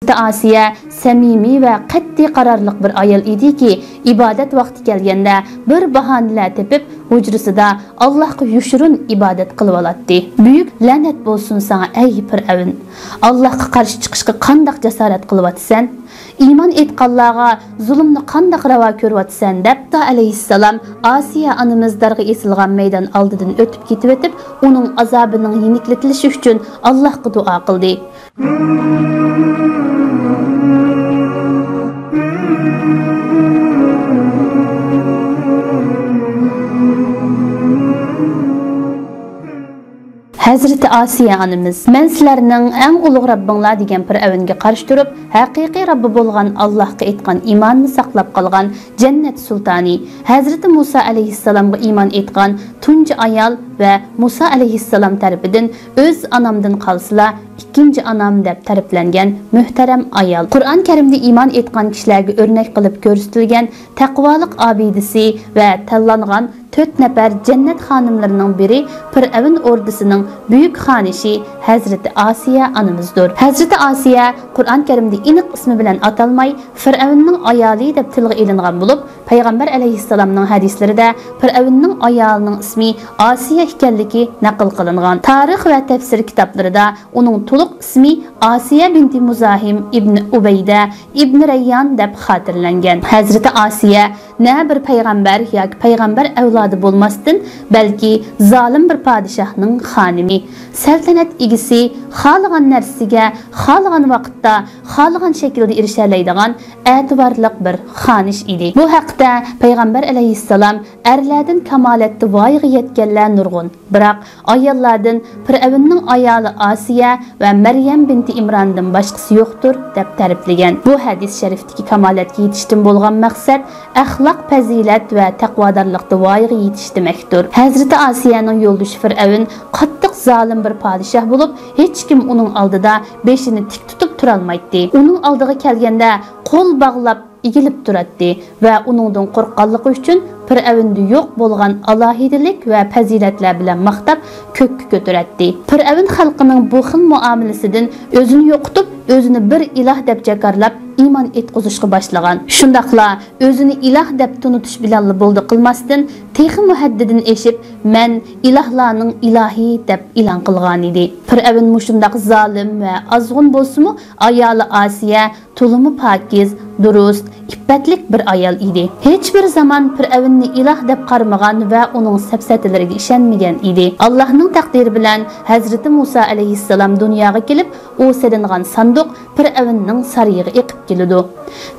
Hazreti Asiya samimiy va qat'iy qarorliq bir ayol ediki, ibodat vaqti kelganda bir bahonalar tepib hujrasida Allohga yushurun ibodat qilib oladi. Buyuk la'nat bo'lsin sana ey Fir'avn. Allohga qarshi chiqishga qanday jasorat qilyapsan? İman etqanlarga zulmni qanday ravo ko'ryapsan deb ta alayhissalom Asiya onamiz darg'a esilgan maydon oldidan o'tib ketib, uning azobining yeniklatilishi uchun Allohga duo qildi. Hazreti Asiya onamiz, "Men sizlarning eng ulug' Rabbinglar" degan Fir'avnga qarshi turib, haqiqiy Rabbi bo'lgan Allohga etgan iymonni saqlab qolgan jannat sultoni, Hazreti Musa alayhissalomga iymon etgan tunji ayol va Musa alayhissalom tarafidan o'z onamdan qolsalar ikkinchi onam deb ta'riflangan muhtaram ayol. Qur'on Karimda iymon etgan kishilarga o'rnak qilib ko'rsatilgan taqvolik obidasi va tanlangan 4 nafar jannat xonimlarining biri Fir'avn ordisining buyuk xonishi Hazreti Asiya onamizdir. Hazreti Asiya Qur'on Karimda aniq ismi bilan atalmay Fir'avnning ayoli deb tilga ilingan bo'lib, Payg'ambar alayhissalomning hadislarida Fir'avnning ayolining ismi Asiya ekanligi naql qilingan. Tarix va tafsir kitoblarida uning to'liq ismi Asiya binti Muzahim ibn Ubayda ibn Rayyan deb xotirlangan. Hazreti Asiya ne bir payg'ambar yoki payg'ambar avlodi bo'lmasdan, balki zolim bir podshohning xonimi, saltanat egisi, xohlagan narsaga, xohlagan vaqtda, xohlagan shaklda erisha oladigan e'tiborli bir xonish edi. Bu haqda payg'ambar alayhissalom erlardan kamolatda voyaga yetganlar nurg'un, biroq ayollardan Fir'avnning ayoli Asiya va Maryam binti Imrondan boshqasi yo'qdir deb ta'riflagan. Bu hadis sharifdagi kamolatga yetishdan bo'lgan maqsad axloq, fazilat va taqvodorlikda voyaga yetish demakdir. Hazreti Asiyaning yo'ldoshi Fir'avn qattiq zolim bir podshoh bo'lib, hech kim uning oldida beshini tik tutib tura olmaydi. Uning oldiga kelganda qo'l bog'lab egilib turadi va uningdan qo'rqqanligi uchun Fir'avnda yo'q bo'lgan alohidilik va fazilatlar bilan maqtab ko'kka ko'taradi. Fir'avn xalqining bu xil muomalasidan o'zini yo'qotib, o'zini bir iloh deb jakarlab iymon etqizishga boshlagan. Shundaqla o'zini iloh deb tunutish bilan bo'ldi qilmasdan, texi muhaddidin eshib, "Men ilohlarning ilohi" deb e'lon qilgan edi. Fir'avn mushundaq zolim va azg'un bo'lsa-mu, ayoli Asiya to'limi pokiz, durust, iffatlik bir ayol edi. Hech bir zaman Fir'avnni iloh deb qarmagan va uning safsatilariga ishonmagan edi. Allohning taqdiri bilan Hazreti Musa alayhissalom dunyoga kelib, u silingan sanduq Fir'avnning sariyiga eqib keldi.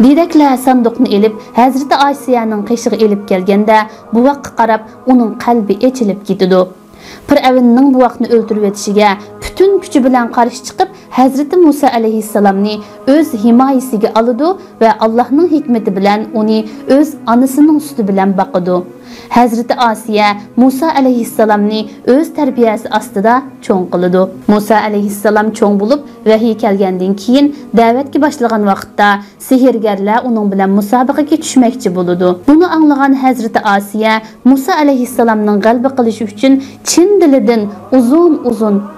Dedeklar sanduqni elib Hazreti Asiyaning qishig'i elib kelganda, bu vaqtga qarab uning qalbi echilib ketdi. Fir'avnning bu vaqtni o'ldirib etishiga bütün kuchi bilan qarshi chiqib, Hazreti Musa alayhissalomni o'z himoyasiga oldi va Allohning hikmati bilan uni o'z onasining suti bilan boqdi. Hazreti Asiya Musa alayhissalomni o'z tarbiyasi ostida cho'ng qildi. Musa alayhissalom cho'ng bo'lib, vahiy kelgandan keyin da'vatga boshlagan vaqtda sehrgarlar uning bilan musobaqaga tushmoqchi bo'ldi. Buni anglagan Hazreti Asiya Musa alayhissalomning g'alaba qilishi uchun chin dilidan uzun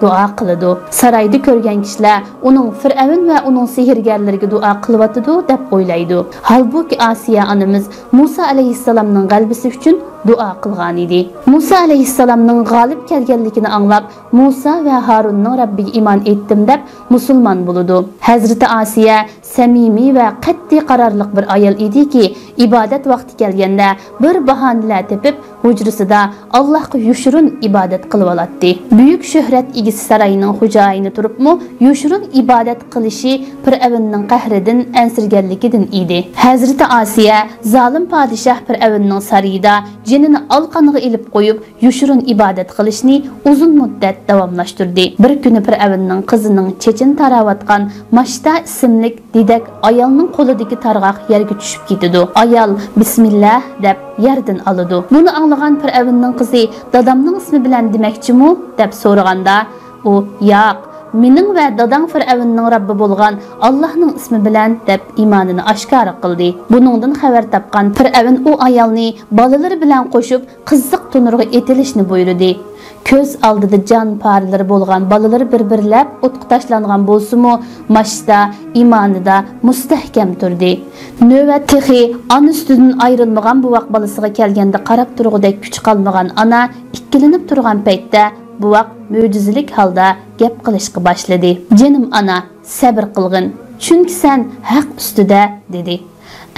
duo qildi. Saroyda ko'rgan kishilar uning Fir'avn va uning sehrgarlariga duo qilyapti deb o'ylaydi. Halbuki Asiya onamiz Musa alayhissalomning g'alabasi uchun duo qilgan edi. Musa alayhissalomning g'olib kelganligini anglab, Musa va Harunning Rabbiga iymon etdim deb musulmon bo'ldi. Hazreti Asiya samimiy va qat'iy qarorliq bir ayol ediki, ibodat vaqti kelganda bir bahonalar tepib hujrasida Allohga yushurun ibodat qilib oladi. Buyuk shuhrat egisi saroyining xo'jayini turibmi, yushurun ibodat qilishi Fir'avnning qahridan ansirganligidan edi. Hazreti Asiya zolim podshoh Fir'avnning sarayida jinini alqoniga ilib qo'yib, yushurun ibodat qilishni uzun muddat davomlashtirdi. Bir kuni Fir'avnning qizining chechin taravatgan Mashta ismli dedak ayolning qo'lidagi targ'oq yerga tushib ketdi. Ayol bismillah deb yerdan oldi. Buni anglagan Fir'avnning qizi dadamning ismi bilan demakchi-mi deb so'raganda, u yo'q, mening va dadang Fir'avnning Rabbi bo'lgan Allohning ismi bilan deb iymonini oshkora qildi. Buningdan xabar topgan Fir'avn u ayolni bolalari bilan qo'shib qiziq tunurga etilishni buyurdi. Ko'z oldida jon parlari bo'lgan bolalar bir-birlab o'tqa tashlangan bo'lsa-mu, mashda, iymonida mustahkam turdi. Navbat texi ana ustidan ayrilmagan bu vaqt bolasiga kelganda qarab turg'udek kuch qolmagan ana ikkilanib turgan paytda bu vaqt mo'jizalik holda gap qilishga boshladi. "Jinim ana, sabr qilgin, chunki sen haq ustida" dedi.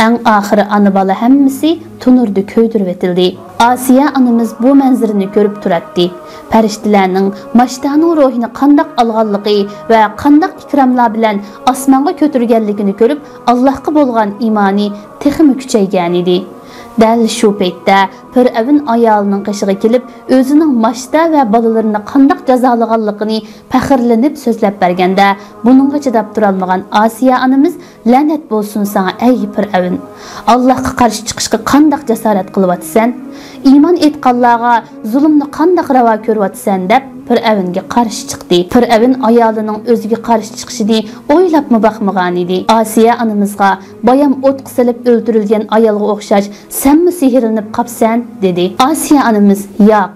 Eng oxiri ana bola hammasi tunurda ko'ydirib etildi. Asiya anamiz bu manzarani ko'rib turadi. Farishtalarning mashtaning ruhini qandoq olganligi va qandoq ikromlar bilan osmonga ko'targanligini ko'rib, Allohga bo'lgan iymoni texmi kuchaygan edi. Dal shu paytda Fir'avn ayolining qishiga kelib, o'zining mashta va bolalarini qandoq jazolaganligini faxrlanib so'zlab berganda, buningga chidab tura olmagan Asiya anamiz la'nat bo'lsin sana ey Fir'avn. Allohga qarshi chiqishga qandoq jasorat qilyapsan? Iymon etganlarga zulmni qandoq ravo ko'ryapsan deb Fir'avnga qarshi chiqdi. Fir'avn ayolining o'ziga qarshi chiqishini o'ylabmi baxmagan edi. Asiya anamizga bayam o't qisilib o'ldirilgan ayolga o'xshash "Senmi sehrlanib qapsan?" dedi. Asiya anamiz "Yo'q,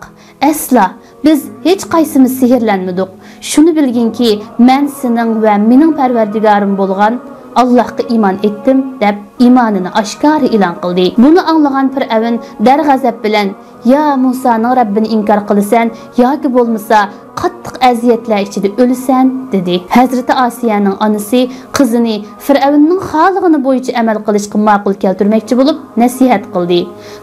asla. Biz hech qaysimiz sehrlanmadik. Shuni bilginki, men sening va mening Parvardigorim bo'lgan Allohga iymon etdim" deb iymonini oshkora e'lon qildi. Buni anglagan Fir'avn darg'azab bilan "Ya Musoning Rabbini inkor qilasan yoki bo'lmasa qattiq aziyatlar ichida o'lasan" dedi. Hazrati Asiyaning onasi qizini Fir'avnning xolig'ini bo'yicha amal qilishga ma'qul keltirmoqchi bo'lib nasihat qildi.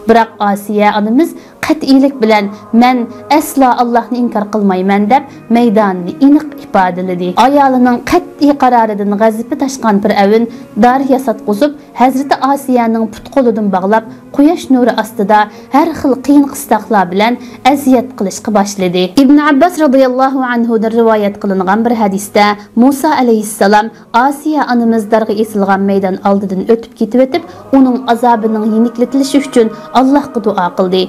Biroq Asiya onamiz qat'iylik bilan "Men aslo Allohni inkor qilmayman" deb maydonni aniq ifodaladi. Ayolining qat'iy qaroridan g'azabi tashqan Fir'avn dar yasatqizib Hazrati Asiyaning put qo'lidan bog'lab quyosh nuri ostida har xil qiyin qistoqlar bilan aziyat qilishga boshladi. Ibn Abbas radhiyallohu anhu dan rivoyat qilingan bir hadisda Musa alayhissalom Asiya onamiz darga esilgan maydon oldidan o'tib ketib uning azobining yeniklatilishi uchun Allohga duo qildi.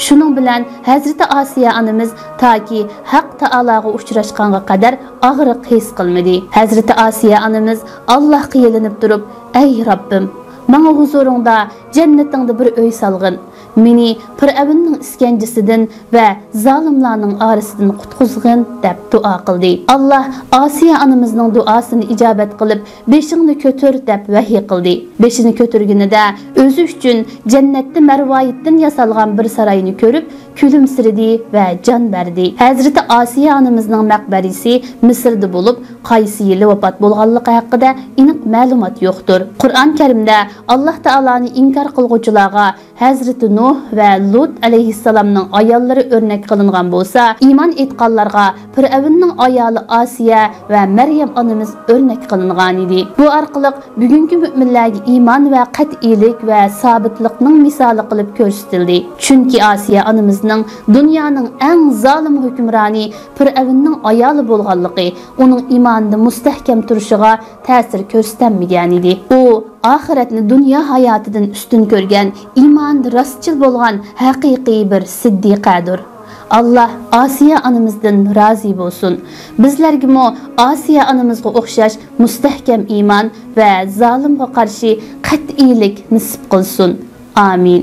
Shuning bilan Hazrati Asiya onamiz toki Haq taologa uchrashganga qadar og'riq his qilmadi. Hazrati Asiya onamiz Allohga yelinib turib, "Ey Rabbim, menga huzuringda jannatingda bir uy solg'in. Meni Fir'avnning iskanjisidan va zolimlarning orasidan qutqizgin" deb duo qildi. Alloh Asiya onamizning duosini ijobat qilib, "Beshingni ko'tar" deb vahiy qildi. Beshini ko'targanida o'zi uchun jannatda marvoyitdan yasalgan bir saroyni ko'rib, kulimsirdi va jon berdi. Hazrati Asiya onamizning maqbarasi Misrda bo'lib, qaysi yili vafot bo'lganligi haqida aniq ma'lumot yo'qdir. Qur'on Karimda Alloh taoloni inkor qilguvchilarga Hazrati Nuh va Lut alayhissalomning ayollari o'rnak qilingan bo'lsa, iymon etganlarga Fir'avnning ayoli Asiya va Maryam onamiz o'rnak qilingan edi. Bu orqali bugungi mu'minlarga iymon va qat'iylik va sabitlikning misoli qilib ko'rsatildi. Chunki Asiya onamizning dunyoning eng zolim hukmroni Fir'avnning ayoli bo'lganligi uning iymonida mustahkam turishiga ta'sir ko'rsatmagan edi. U oxiratni dunyo hayotidan ustun ko'rgan, iymonda rostchil bo'lgan haqiqiy bir siddiqadir. Allah Asiya onamizdan rozi bo'lsin. Bizlarga mo Asiya onamizga o'xshash mustahkam iymon va zolimga qarshi qat'iylik nasib qilsin. Amin.